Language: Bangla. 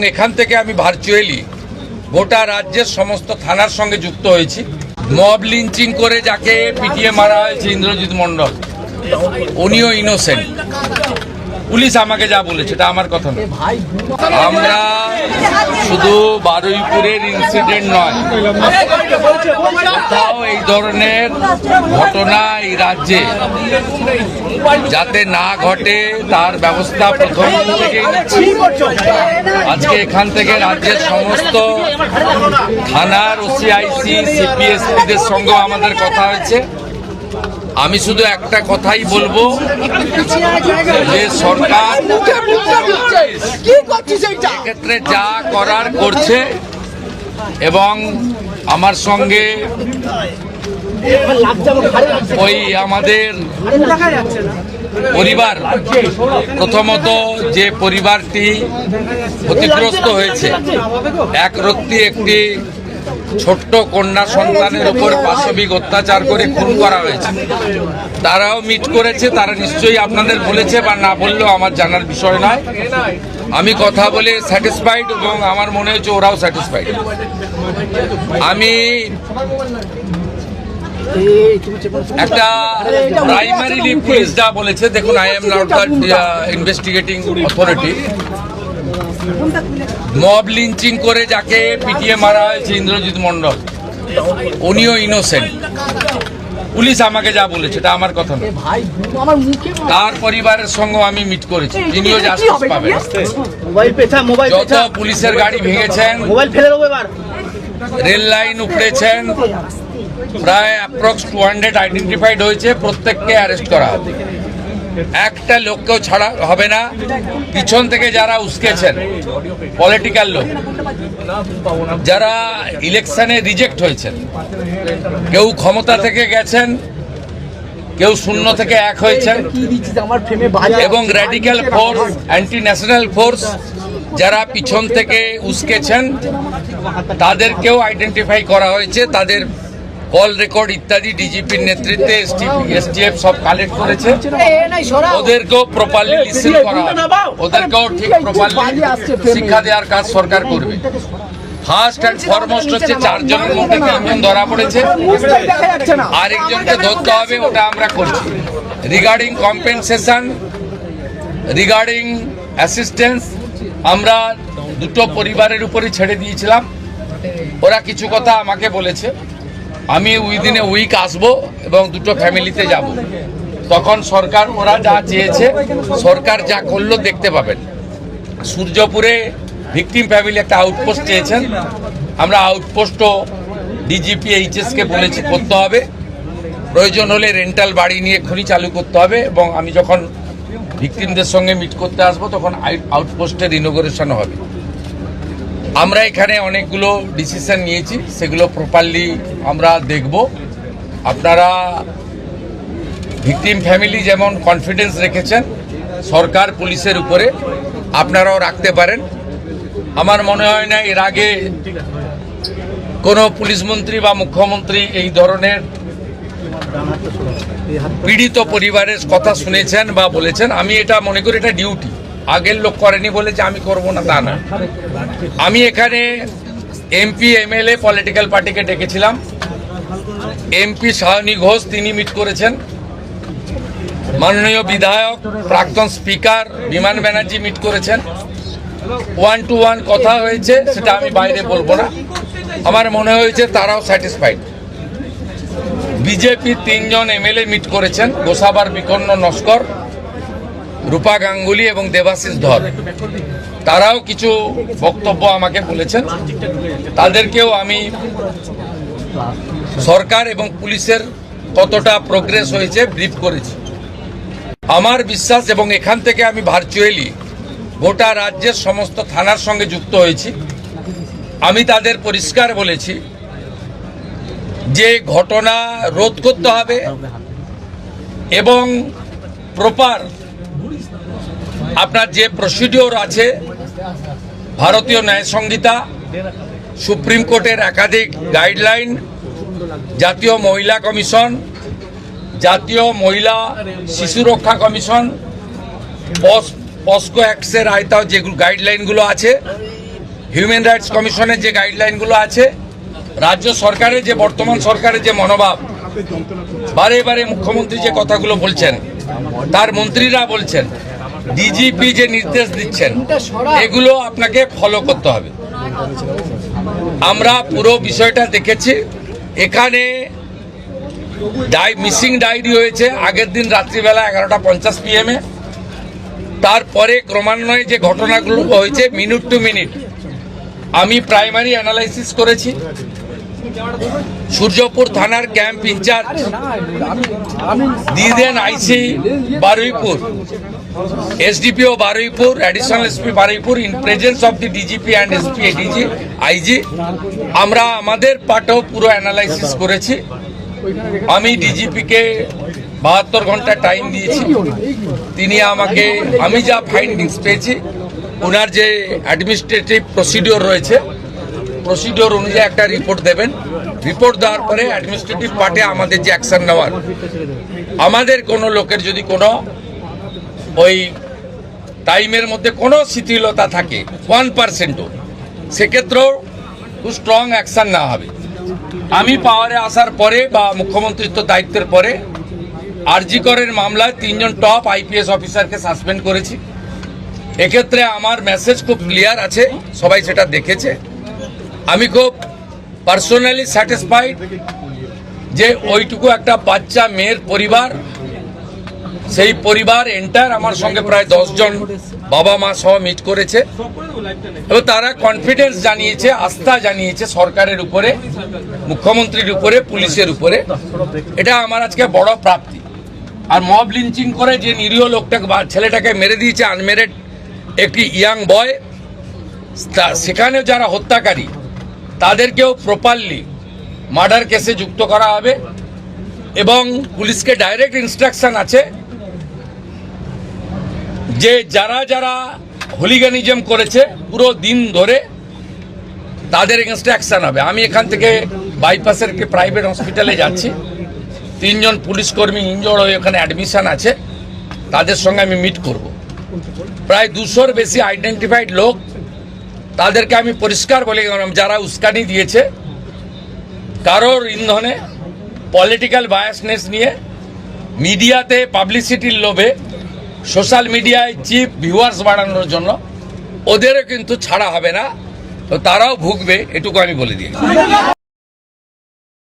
এখান থেকে আমি ভার্চুয়ালি গোটা রাজ্যের সমস্ত থানার সঙ্গে যুক্ত হয়েছি। মব লিঞ্চিং করে যাকে পিটিয়ে মারা হয়েছে ইন্দ্রজিৎ মণ্ডল, উনিও ইনোসেন্ট। পুলিশ আমাকে যা বলেছে এটা আমার কথা নয়। আমরা শুধু বারুইপুরের ইনসিডেন্ট নয়, কোথাও এই ধরনের ঘটনা এই রাজ্যে যাতে না ঘটে তার ব্যবস্থা প্রথম থেকেই নিচ্ছি। আজকে এখান থেকে রাজ্যের সমস্ত থানার ওসিআইসি সিপিএসপিদের সঙ্গে আমাদের কথা হয়েছে। আমি শুধু একটা কথাই বলবো যে সরকার ক্ষেত্রে যা করার করছে এবং আমার সঙ্গে ওই আমাদের পরিবার, প্রথমত যে পরিবারটি ক্ষতিগ্রস্ত হয়েছে, একরত্তি একটি ছোট্ট কন্যা সন্তানের উপর পাশবিক অত্যাচার করে খুন করা হয়েছে, তারাও মিট করেছে। তারা নিশ্চয়ই আপনাদের বলেছে বা না বললেও আমার জানার বিষয় নয়। আমি কথা বলে স্যাটিসফাইড এবং আমার মনে হচ্ছে ওরাও স্যাটিসফাইড। আমি একটা প্রাইমারিলি পুলিশ যা বলেছে, দেখুন, I am not the investigating authority. Mob lynching করে যাকে পিটিয়ে মারা হয়েছে ইন্দ্রজিৎ মণ্ডল, উনিও ইনোসেন্ট। পুলিশ আমাকে যা বলেছে এটা আমার কথা নয়। তার পরিবারের সঙ্গে আমি মিট করেছি, তিনিও জাস্টিস পাবেন। যত পুলিশের গাড়ি ভেঙেছেন, রেল লাইন উপড়েছেন, প্রায় অ্যাপ্রক্স 200 আইডেন্টিফাইড হয়েছে, প্রত্যেককে অ্যারেস্ট করা হবে। একটা লোককেও ছাড়া হবে না। পিছন থেকে যারা উস্কেছেন, পলিটিক্যাল লোক যারা ইলেকশনে রিজেক্ট হয়েছেন, কেউ ক্ষমতা থেকে গেছেন, কেউ শূন্য থেকে এক হয়েছেন, এবং radical force, anti national force যারা পিছন থেকে উস্কেছেন, তাদেরকেও আইডেন্টিফাই করা হয়েছে। তাদের কল রেকর্ড ইত্যাদি ডিজিপির নেতৃত্বে এসটিএফ সব কালেক্ট করেছে। ওদেরকেও প্রপারলি লিসেন করা হবে, ওদেরকেও ঠিক প্রপারলি শিক্ষা দেওয়ার কাজ সরকার করবে। ফার্স্ট অ্যান্ড ফরমোস্ট হচ্ছে 4 জনের মধ্যে 3 জন ধরা পড়েছে, আরেকজনকে ধরতে হবে, ওটা আমরা করছি। রিগার্ডিং কম্পেনসেশন, রিগার্ডিং অ্যাসিস্ট্যান্স, আমরা দুটো পরিবারের উপরে ছেড়ে দিয়েছিলাম। ওরা কিছু কথা আমাকে বলেছে, আমি উইদিন এ উইক আসবো এবং দুটো ফ্যামিলিতে যাব। তখন সরকার, ওরা যা চেয়েছে, সরকার যা করলো দেখতে পাবেন। সূর্যপুরে ভিকটিম ফ্যামিলি একটা আউটপোস্ট চেয়েছেন, আমরা আউটপোস্টও ডিজিপি এইচএসকে বলেছি করতে হবে। প্রয়োজন হলে রেন্টাল বাড়ি নিয়ে খনি চালু করতে হবে, এবং আমি যখন ভিকটিমদের সঙ্গে মিট করতে আসবো তখন আউটপোস্টের ইনোগ্রেশন হবে। আমরা এখানে অনেকগুলো ডিসিশন নিয়েছি, সেগুলো প্রপারলি আমরা দেখব। আপনারা ভিকটিম ফ্যামিলি যেমন কনফিডেন্স রেখেছেন সরকার পুলিশের উপরে, আপনারাও রাখতে পারেন। আমার মনে হয় না এর আগে কোনো পুলিশ মন্ত্রী বা মুখ্যমন্ত্রী এই ধরনের পীড়িত পরিবারের কথা শুনেছেন বা বলেছেন। আমি এটা মনে করি এটা ডিউটি, আগের লোক করেনি বলেছে আমি করব না তা না। আমি এখানে এমপি এমএলএ পলিটিক্যাল পার্টিকে ডেকেছিলাম। এমপি সায়নী ঘোষ তিনি মিট করেছেন, মাননীয় বিধায়ক প্রাক্তন স্পিকার বিমান ব্যানার্জি মিট করেছেন। 1-to-1 কথা হয়েছে, সেটা আমি বাইরে বলবো না। আমার মনে হয়েছে তারাও স্যাটিসফাইড। বিজেপি 3 জন এমএলএ মিট করেছেন, গোসাবার বিকন্ন নস্কর, রূপা গাঙ্গুলি এবং দেবাশিস ধর। তারাও কিছু বক্তব্য আমাকে বলেছেন, তাদেরকেও আমি সরকার এবং পুলিশের কতটা প্রোগ্রেস হয়েছে ব্রিফ করেছি। আমার বিশ্বাস, এবং এখান থেকে আমি ভার্চুয়ালি গোটা রাজ্যের সমস্ত থানার সঙ্গে যুক্ত হয়েছি, আমি তাদের পরিষ্কার বলেছি যে ঘটনা রোধ করতে হবে এবং প্রপার আপনার যে প্রসিডিওর আছে, ভারতীয় ন্যায় সংহিতা, সুপ্রিম কোর্টের একাধিক গাইডলাইন, জাতীয় মহিলা কমিশন, জাতীয় মহিলা শিশু রক্ষা কমিশন, পস্কো অ্যাক্টের আয়তায় যেগুলো গাইডলাইনগুলো আছে, হিউম্যান রাইটস কমিশনের যে গাইডলাইনগুলো আছে, রাজ্য সরকারের যে বর্তমান সরকারের যে মনোভাব, বারে বারে মুখ্যমন্ত্রী যে কথাগুলো বলছেন, তার মন্ত্রীরা বলছেন, ডিজিপি যে নির্দেশ দিচ্ছেন, এগুলো আপনাকে ফলো করতে হবে। আমরা পুরো বিষয়টা দেখেছি। এখানে মিসিং ডায়েরি হয়েছে আগের দিন রাত্রিবেলা 11:50 PM। তারপরে ক্রমান্বয়ে যে ঘটনাগুলো হয়েছে মিনিট টু মিনিট আমি প্রাইমারি অ্যানালাইসিস করেছি। সূর্যপুর থানার ক্যাম্প ইনচার্জ দিদেন IC Baruipur, SDPO Baruipur, additional SP Baruipur, in presence of the DGP and SP ADG IG, আমরা আমাদের পার্টেও পুরো অ্যানালাইসিস করেছি। আমি ডিজিপিকে 72 ঘন্টা টাইম দিয়েছি। তিনি আমাকে, আমি যা ফাইন্ডিংস পেয়েছি, ওনার যে অ্যাডমিনিস্ট্রেটিভ প্রসিডিওর রয়েছে, প্রসিডিওর অনুযায়ী একটা রিপোর্ট দেবেন। রিপোর্ট দেওয়ার পরে অ্যাডমিনিস্ট্রেটিভ পার্টে আমাদের যে অ্যাকশন নেওয়ার, আমাদের কোনো লোকের যদি কোনো ওই টাইমের মধ্যে কোনো শিথিলতা থাকে 1%ও, সেক্ষেত্রেও খুব স্ট্রং অ্যাকশন নেওয়া হবে। আমি পাওয়ারে আসার পরে বা মুখ্যমন্ত্রিত্ব দায়িত্বের পরে আরজি করের মামলায় 3 জন টপ আইপিএস অফিসারকে সাসপেন্ড করেছি। এক্ষেত্রে আমার মেসেজ খুব ক্লিয়ার আছে, সবাই সেটা দেখেছে। আমি খুব পার্সোনালি স্যাটিসফাইড যে ওইটুকু একটা বাচ্চা মেয়ের পরিবার, সেই পরিবার এন্টার আমার সঙ্গে প্রায় 10 জন বাবা মা সহ মিট করেছে এবং তারা কনফিডেন্স জানিয়েছে, আস্থা জানিয়েছে সরকারের উপরে, মুখ্যমন্ত্রীর উপরে, পুলিশের উপরে। এটা আমার আজকে বড় প্রাপ্তি। আর মব লিঞ্চিং করে যে নিরীহ লোকটাকে, ছেলেটাকে মেরে দিয়েছে, আনমেরিড একটি ইয়াং বয়, সেখানে যারা হত্যাকারী তাদেরকেও প্রপারলি মার্ডার কেসে যুক্ত করা হবে এবং পুলিশকে ডাইরেক্ট ইনস্ট্রাকশন আছে যে যারা যারা হুলিগানিজম করেছে পুরো দিন ধরে তাদের এগেনস্টে অ্যাকশন হবে। আমি এখান থেকে বাইপাসের একটি প্রাইভেট হসপিটালে যাচ্ছি, 3 জন পুলিশ কর্মী ইনজোর্ড হয়ে ওখানে অ্যাডমিশন আছে, তাদের সঙ্গে আমি মিট করব। প্রায় 200-র বেশি আইডেন্টিফাইড লোক, তাদেরকে আমি পরিষ্কার বলে গেলাম, যারা উস্কানি দিয়েছে কারোর ইন্ধনে, পলিটিক্যাল বায়াসনেস নিয়ে, মিডিয়াতে পাবলিসিটির লোভে, সোশ্যাল মিডিয়ায় চিপ ভিউয়ার্স বাড়ানোর জন্য, ওদেরও কিন্তু ছাড়া হবে না, তো তারাও ভুগবে, এটুকু আমি বলে দিই।